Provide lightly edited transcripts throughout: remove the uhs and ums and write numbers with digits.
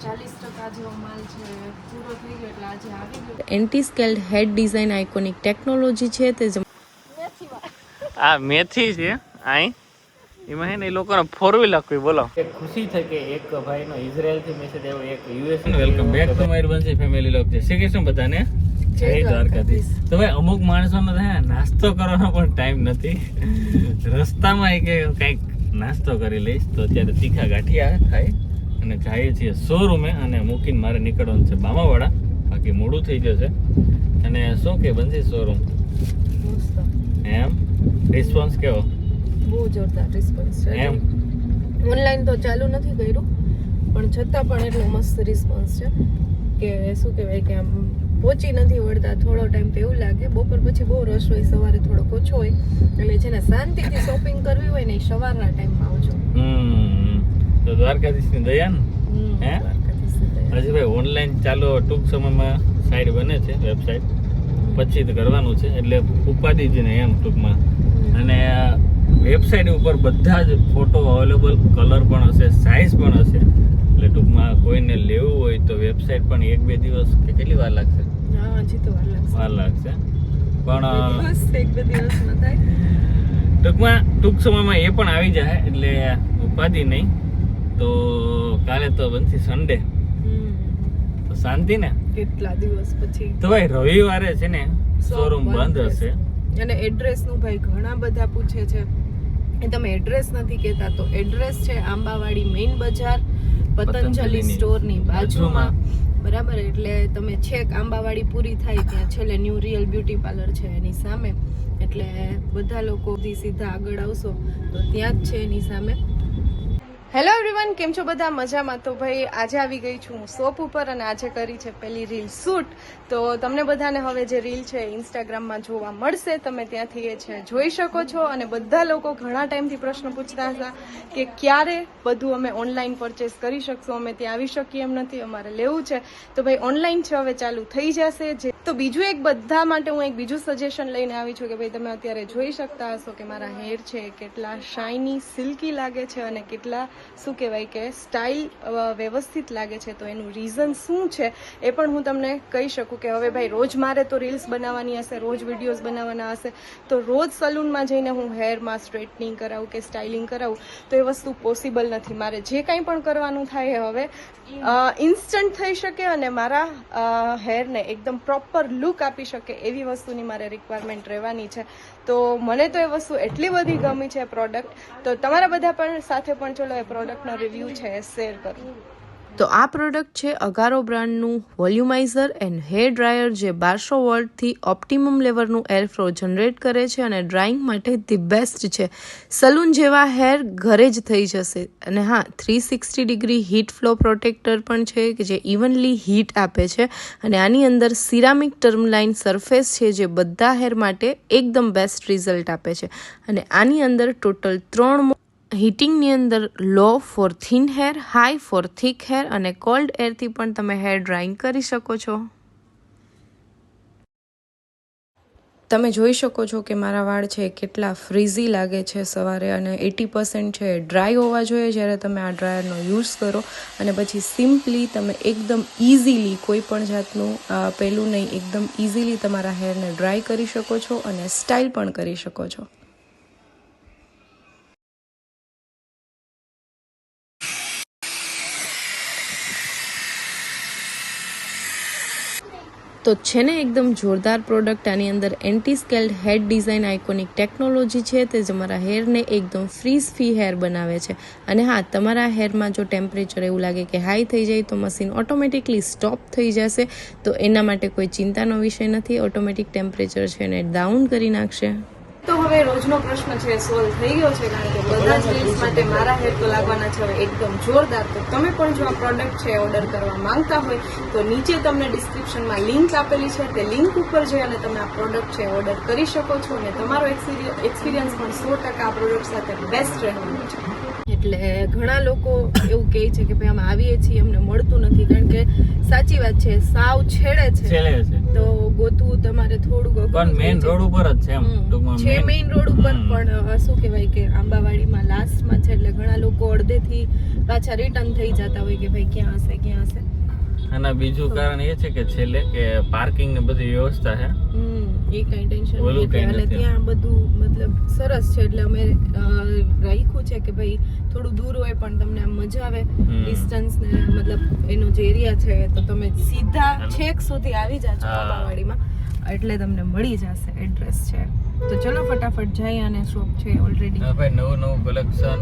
40% જેવો માલ છે પૂરો થઈ ગયો એટલે આજે આવી ગયો. એન્ટી સ્કેલ્ડ હેડ ડિઝાઇન આઇકોનિક ટેકનોલોજી છે તે આ મેથી છે આઈ એમાં હે ને એ લોકોને 4-wheel આપવી. બોલો એક ખુશી થઈ કે એક ભાઈનો ઇઝરાયલ થી મેસેજ આવ્યો, એક US. Welcome back to my Vanshi family લોક. જય શ્રી કૃષ્ણ બધાને, જય દ્વારકાધીશ. તો ભાઈ અમુક માણસોનો નાસ્તો કરવાનો પણ ટાઈમ નથી. રસ્તામાં કે કંઈક નાસ્તો કરી લઈશ તો અત્યારે તીખા ગાંઠિયા ખાઈ અને જઈએ છીએ શોરૂમે અને મૂકીને મારે નીકળવાનું છે બામાવાડા. બાકી મોડું થઈ જશે. અને શું કે બનશે શોરૂમ એમ રિસ્પોન્સ કેવો? બહુ જોરદાર રિસ્પોન્સ છે. એમ ઓનલાઈન તો ચાલુ નથી કર્યું પણ છતાં પણ એટલો મસ્ત રિસ્પોન્સ છે કે શું કહેવાય કે આમ પહોંચી નથી વળતા. થોડો ટાઈમ તો એવું લાગે, બપોર પછી બહુ રશ હોય, સવારે થોડો ઓછો હોય, એટલે જેને શાંતિથી શોપિંગ કરવી હોય ને એ સવારના ટાઈમમાં આવજો. તો દ્વારકાધીશની દયા ને હે હજી ભાઈ ઓનલાઈન ચાલો ટૂંક સમયમાં સાઈડ બને છે, વેબસાઇટ પછી તો કરવાનું છે એટલે ઉપાધિ જ ને એમ ટૂંકમાં. અને વેબસાઇટ ઉપર બધા જ ફોટો અવેલેબલ, કલર પણ હશે, સાઇઝ પણ હશે. એટલે ટૂંકમાં કોઈને લેવું હોય તો વેબસાઇટ પણ 1-2 દિવસ કે કેટલી વાર લાગશે? હા, હજી તો વાર લાગશે પણ 1-2 દિવસમાં થાય. ટૂંક સમયમાં એ પણ આવી જાય એટલે ઉપાધિ નહીં. તો કાલે તો બનશે સન્ડે, તો શાંતિ ને. કેટલા દિવસ પછી તો ભાઈ રવિવારે છે ને શોરૂમ બંધ હશે. અને એડ્રેસ નું ભાઈ ઘણા બધા પૂછે છે, એ તમે એડ્રેસ નથી કહેતા. તો એડ્રેસ છે આંબાવાડી મેઇન બજાર, પતંજલિ સ્ટોરની બાજુમાં, બરાબર. એટલે તમે છેક આંબાવાડી પૂરી થાય ત્યાં છેલ્લે ન્યૂ રિયલ બ્યુટી પાર્લર છે એની સામે. એટલે બધા લોકો સીધા આગળ આવશો તો ત્યાં જ છે એની સામે. હેલો એવરીવન, કેમ છો બધા? મજામાં? તો ભાઈ આજે આવી ગઈ છું હું શોપ ઉપર અને આજે કરી છે પહેલી રીલ શૂટ. તો તમને બધાને હવે જે રીલ છે ઇન્સ્ટાગ્રામમાં જોવા મળશે, તમે ત્યાંથી એ છે જોઈ શકો છો. અને બધા લોકો ઘણા ટાઈમથી પ્રશ્ન પૂછતા હતા કે ક્યારે બધું અમે ઓનલાઈન પરચેસ કરી શકશું, અમે ત્યાં આવી શકીએ એમ નથી, અમારે લેવું છે. તો ભાઈ ઓનલાઈન છે હવે ચાલુ થઈ જશે. તો બીજું એક બધા માટે હું એક બીજું સજેશન લઈને આવી છું કે ભાઈ તમે અત્યારે જોઈ શકતા હશો કે મારા હેર છે કેટલા શાઇની સિલ્કી લાગે છે અને કેટલા શું કહેવાય કે સ્ટાઇલ વ્યવસ્થિત લાગે છે. તો એનું રીઝન શું છે એ પણ હું તમને કહી શકું કે હવે ભાઈ રોજ મારે તો રીલ્સ બનાવવાની હશે, રોજ વિડીયોઝ બનાવવાના હશે, તો રોજ સલૂનમાં જઈને હું હેરમાં સ્ટ્રેટનિંગ કરાવું કે સ્ટાઇલિંગ કરાવું તો એ વસ્તુ પોસિબલ નથી. મારે જે કંઈ પણ કરવાનું થાય એ હવે ઇન્સ્ટન્ટ થઈ શકે અને મારા હેરને એકદમ પ્રોપર લુક આપી શકે એવી વસ્તુની મારે રિક્વાયરમેન્ટ રહેવાની છે. તો મને તો એ વસ્તુ એટલી બધી ગમી છે પ્રોડક્ટ, તો તમારા બધા પણ સાથે પણ ચલો એ પ્રોડક્ટનો રિવ્યૂ છે એ શેર કરું. તો આ પ્રોડક્ટ છે અગારો બ્રાન્ડનું વોલ્યુમાઇઝર એન્ડ હેર ડ્રાયર, જે 1200 વોટથી ઓપ્ટિમમ લેવલનું એર ફ્લો જનરેટ કરે છે અને ડ્રાઇંગ માટે ધી બેસ્ટ છે. સલૂન જેવા હેર ઘરે જ થઈ જશે. અને હા, 360 ડિગ્રી હીટ ફ્લો પ્રોટેક્ટર પણ છે કે જે ઇવનલી હીટ આપે છે. અને આની અંદર સિરામિક ટર્મલાઇન સરફેસ છે જે બધા હેર માટે એકદમ બેસ્ટ રિઝલ્ટ આપે છે. અને આની અંદર ટોટલ 3 હીટિંગની અંદર low for thin hair, high for thick hair અને કોલ્ડ એરથી પણ તમે હેર ડ્રાઇંગ કરી શકો છો. તમે જોઈ શકો છો કે મારા વાળ છે કેટલા ફ્રીઝી લાગે છે સવારે અને 80% છે ડ્રાય હોવા જોઈએ જ્યારે તમે આ ડ્રાયરનો યુઝ કરો. અને પછી સિમ્પલી તમે એકદમ ઇઝીલી કોઈ પણ જાતનું પહેલું નહીં, એકદમ ઇઝીલી તમારા હેરને ડ્રાય કરી શકો છો અને સ્ટાઇલ પણ કરી શકો છો. તો છે ને એકદમ જોરદાર પ્રોડક્ટ. આની અંદર એન્ટી સ્કેલ્ડ હેડ ડિઝાઇન આઇકોનિક ટેકનોલોજી છે તે તમારા હેરને એકદમ ફ્રીઝ ફ્રી હેર બનાવે છે. અને હા, તમારા હેરમાં જો ટેમ્પરેચર એવું લાગે કે હાઈ થઈ જાય તો મશીન ઓટોમેટિકલી સ્ટોપ થઈ જશે. તો એના માટે કોઈ ચિંતાનો વિષય નથી, ઓટોમેટિક ટેમ્પરેચર છે એને ડાઉન કરી નાખશે. તો હવે રોજનો પ્રશ્ન છે સોલ્વ થઈ ગયો છે, કારણ કે બધા જ રીલ્સ માટે મારા હેર તો લાગવાના છે હવે એકદમ જોરદાર. તો તમે પણ જો આ પ્રોડક્ટ છે ઓર્ડર કરવા માંગતા હોય તો નીચે તમને ડિસ્ક્રિપ્શનમાં લિંક આપેલી છે, તે લિંક ઉપર જઈ અને તમે આ પ્રોડક્ટ છે ઓર્ડર કરી શકો છો. અને તમારો એક્સપિરિયન્સ પણ 100% આ પ્રોડક્ટ સાથે બેસ્ટ રહેવાનો છે. એટલે ઘણા લોકો એવું કહે છે કે ભાઈ અમે આવીએ છીએ અમને મળતું નથી, કારણ કે સાચી વાત છે, સાવ છેડે છે તો ગોતવું તમારે થોડુંક અઘરું પણ મેઇન રોડ ઉપર જ છે એમ ટૂંકમાં છે, મેઇન રોડ ઉપર. પણ શું કહેવાય કે આંબાવાડીમાં લાસ્ટમાં છે, એટલે ઘણા લોકો અડધેથી પાછા રિટર્ન થઈ જતા હોય કે ભાઈ ક્યાં હશે. અને બીજું કારણ એ છે કે છેલ્લે કે પાર્કિંગ ને બધી વ્યવસ્થા છે, એ કઈ ટેન્શન નહીં. અને ત્યાં બધું મતલબ સરસ છે, એટલે અમે રાખ્યું છે કે ભાઈ થોડું દૂર હોય પણ તમને આમ મજા આવે ડિસ્ટન્સ ને, મતલબ એનો જે એરિયા છે તો તમે સીધા છેક સુધી આવી જાજો આંબાવાડીમાં, એટલે તમને મળી જશે એડ્રેસ છે. તો ચલો ફટાફટ જઈએ. અને શોપ છે ઓલરેડી ભાઈ નવું કલેક્શન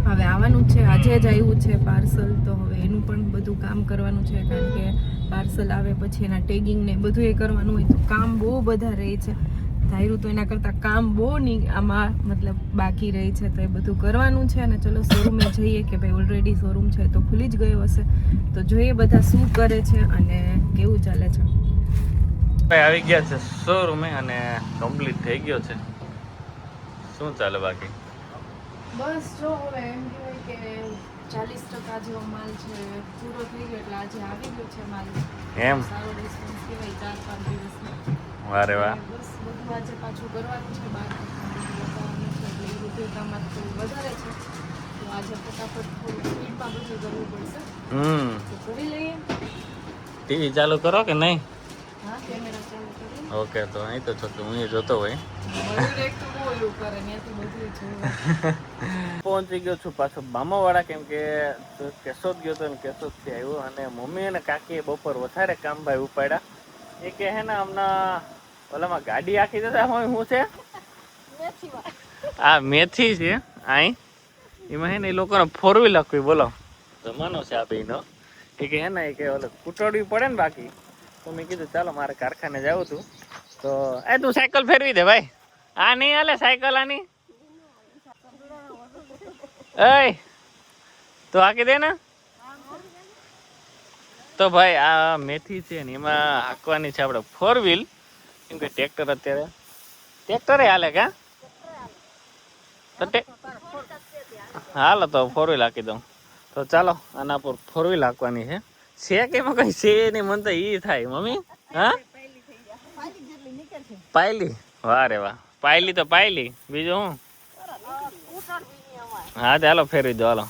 હવે આવવાનું છે, આજે જ આવ્યું છે પાર્સલ, તો હવે એનું પણ બધું કામ કરવાનું છે, કારણ કે પાર્સલ આવે પછી એના ટેગિંગ ને બધું એ કરવાનું હોય તો કામ બહુ બધા રહે છે. ધાર્યું તો એના કરતાં કામ બહુ આમાં મતલબ બાકી રહી છે, તો એ બધું કરવાનું છે. અને ચલો શોરૂમે જઈએ કે ભાઈ ઓલરેડી શોરૂમ છે તો ખુલી જ ગયો હશે, તો જોઈએ બધા શું કરે છે અને કેવું ચાલે છે. ભાઈ આવી ગયા છે શોરૂમે અને કમ્પ્લીટ થઈ ગયો છે. શું ચાલે બાકી? બસ જો હવે એમ કહેવાય કે 40% જેવો માલ છે પૂરો થઈ ગયો, એટલે આજે આવી ગયો છે માલ. એમ સારો રિસ્પોન્સ કહેવાય 4-5 દિવસમાં. વારે વાહ. બસ બધું આજે પાછું કરવાનું છે, બહાર બતાવવાનું છે, એટલે એ બધું કામ થોડું વધારે છે, તો આજે ફટાફટ થોડું સ્પીડમાં બધું કરવું પડશે. તો કરી લઈએ. ટીવી ચાલુ કરો કે નહીં? હા, કેમેરા ચાલુ કરી. ઓકે, તો અહીં તો છો હું જોતો હોય. પહોંચી ગયો છું પાછો મામાવાડા, કેમ કે કેશોદ ગયો તો કેશોદ થી આવ્યો, અને મમ્મી અને કાકીએ બપોર વધારે કામ ભાઈ ઉપાડ્યા. એ કે હે ને હમણાં ઓલામાં ગાડી આખી જતા શું છે આ મેથી છે અહીં, એમાં હે ને એ લોકોને 4 વ્હીલ આખવી, બોલો જમાનો છે આ બેનો. એ કે હે ને એ કે ઓલે કૂટડવી પડે ને બાકી, તો મેં કીધું ચાલો મારે કારખાને જવું હતું, તો એ તું સાયકલ ફેરવી દે ભાઈ, આ નહીં હાલે સાયકલ આની, એ તો હાકી દે ને. તો ભાઈ આ મેથી છે ને એમાં હાંકવાની છે આપણે 4 વ્હીલ, કેમ કે ટ્રેક્ટર અત્યારે ટ્રેક્ટરે હાલે કા, તો હાલો તો 4 વ્હીલ હાંકી દઉં. તો ચાલો આના પર 4 વ્હીલ હાંકવાની છે કે એમાં કઈ છે નહીં, મન તો ઈ થાય મમ્મી. હા પાયલી, વાહ રે વાહ, પાયલી તો પાયલી, બીજું હું. હા તો હાલો ફેરવી દો હાલો.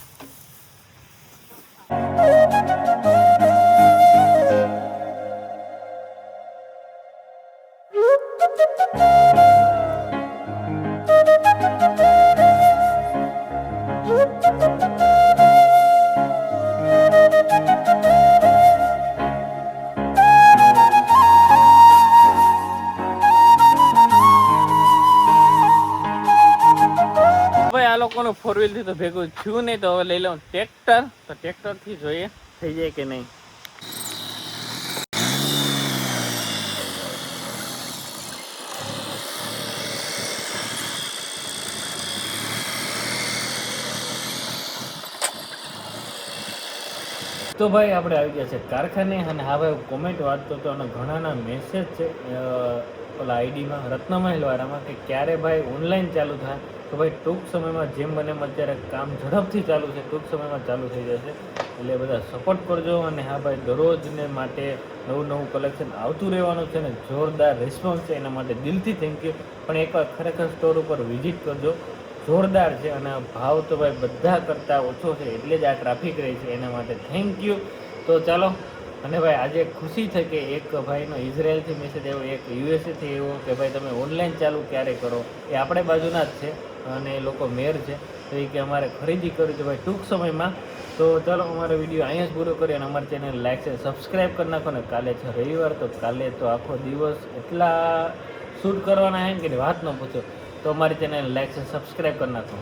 આ લોકોનું 4 વ્હીલ થી તો ભેગું થયું નહીં, તો હવે લઈ લઉં ટ્રેક્ટર, તો ટ્રેક્ટર થી જોઈએ થઈ જાય કે નહીં. તો ભાઈ આપણે આવી ગયા છે કારખાને, અને હવે કોમેન્ટ વાંચતો હતો અને ઘણાના મેસેજ છે ઓલા આઈડીમાં રત્નમહેલ વાળામાં કે ક્યારે ભાઈ ઓનલાઈન ચાલુ થાય. તો ભાઈ ટૂંક સમયમાં જેમ બને અત્યારે કામ ઝડપથી ચાલુ છે, ટૂંક સમયમાં ચાલુ થઈ જશે, એટલે બધા સપોર્ટ કરજો. અને હા ભાઈ દરરોજને માટે નવું કલેક્શન આવતું રહેવાનું છે ને જોરદાર રિસ્પોન્સ છે, એના માટે દિલથી થેન્ક યુ. પણ એકવાર ખરેખર સ્ટોર ઉપર વિઝિટ કરજો, જોરદાર છે, અને ભાવ તો ભાઈ બધા કરતાં ઓછો છે, એટલે જ આ ટ્રાફિક રહી છે, એના માટે થેન્ક યુ. તો ચાલો. અને ભાઈ આજે ખુશી થઈ કે એક ભાઈનો ઇઝરાયલથી મેસેજ આવ્યો, એક યુએસએથી આવ્યો કે ભાઈ તમે ઓનલાઈન ચાલુ ક્યારે કરો. એ આપણે બાજુના જ છે અને એ લોકો મેર છે, તો એ કે અમારે ખરીદી કરવી છે ભાઈ ટૂંક સમયમાં. તો ચાલો અમારો વિડીયો અહીંયા જ પૂરો કરીએ, અને અમારી ચેનલ લાઈક છે સબસ્ક્રાઈબ કરી નાખો. ને કાલે છે રવિવાર, તો કાલે તો આખો દિવસ એટલા શૂટ કરવાના છે કે વાત ન પૂછો. તો અમારી ચેનલ લાઈક છે સબસ્ક્રાઈબ કરી નાખો.